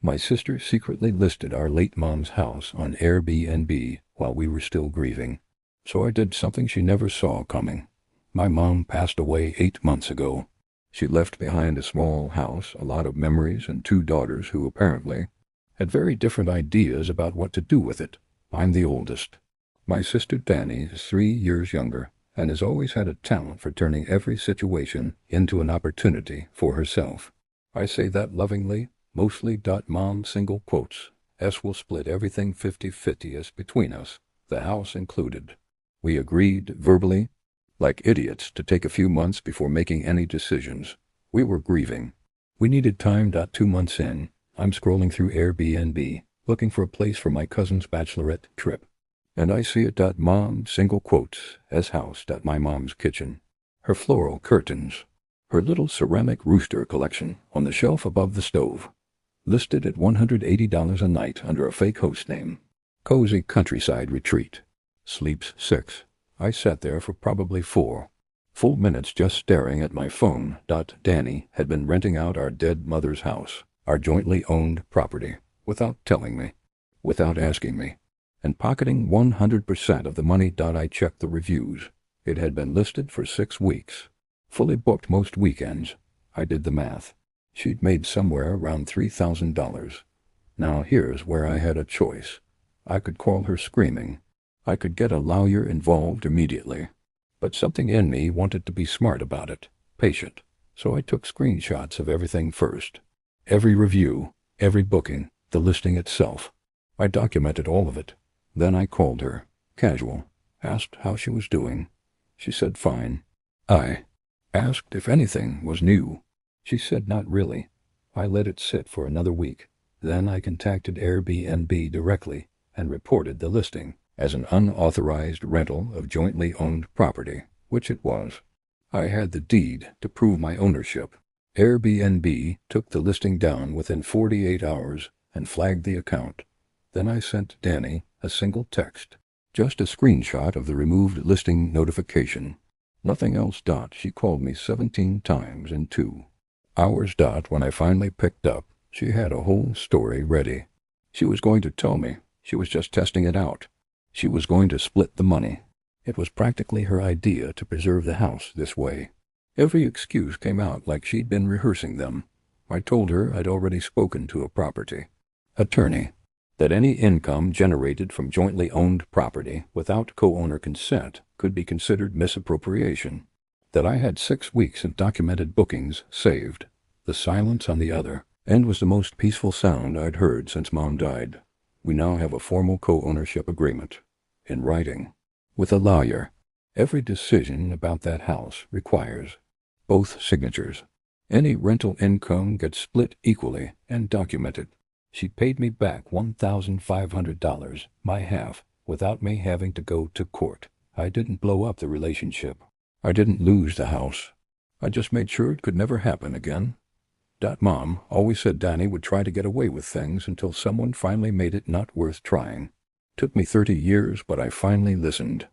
My sister secretly listed our late mom's house on Airbnb while we were still grieving. So I did something she never saw coming. My mom passed away 8 months ago. She left behind a small house, a lot of memories, and 2 daughters who apparently had very different ideas about what to do with it. I'm the oldest. My sister Danny is 3 years younger and has always had a talent for turning every situation into an opportunity for herself. I say that lovingly, mostly. Mom single quotes. S will split everything 50-50 as between us, the house included. We agreed verbally, like idiots, to take a few months before making any decisions. We were grieving. We needed time. 2 months in, I'm scrolling through Airbnb, looking for a place for my cousin's bachelorette trip. And I see it. Mom single quotes as house. My mom's kitchen, her floral curtains, her little ceramic rooster collection on the shelf above the stove, listed at $180 a night under a fake host name. Cozy countryside retreat. Sleeps 6. I sat there for probably 4 full minutes just staring at my phone. Danny had been renting out our dead mother's house, our jointly owned property, without telling me, without asking me, and pocketing 100% of the money. I checked the reviews. It had been listed for 6 weeks, fully booked most weekends. I did the math. She'd made somewhere around $3,000. Now here's where I had a choice. I could call her screaming. I could get a lawyer involved immediately. But something in me wanted to be smart about it, patient. So I took screenshots of everything first. Every review, every booking, the listing itself. I documented all of it. Then I called her, casual, asked how she was doing. She said fine. I asked if anything was new. She said not really. I let it sit for another week. Then I contacted Airbnb directly and reported the listing as an unauthorized rental of jointly owned property, which it was. I had the deed to prove my ownership. Airbnb took the listing down within 48 hours and flagged the account. Then I sent Danny a single text, just a screenshot of the removed listing notification. Nothing else. She called me 17 times in 2 hours. When I finally picked up, she had a whole story ready. She was going to tell me she was just testing it out. She was going to split the money. It was practically her idea to preserve the house this way. Every excuse came out like she'd been rehearsing them. I told her I'd already spoken to a property attorney, that any income generated from jointly owned property without co-owner consent could be considered misappropriation, that I had 6 weeks of documented bookings saved. The silence on the other end was the most peaceful sound I'd heard since Mom died. We now have a formal co-ownership agreement, in writing, with a lawyer. Every decision about that house requires both signatures. Any rental income gets split equally and documented. She paid me back $1,500, my half, without me having to go to court. I didn't blow up the relationship. I didn't lose the house. I just made sure it could never happen again. Mom always said Danny would try to get away with things until someone finally made it not worth trying. Took me 30 years, but I finally listened.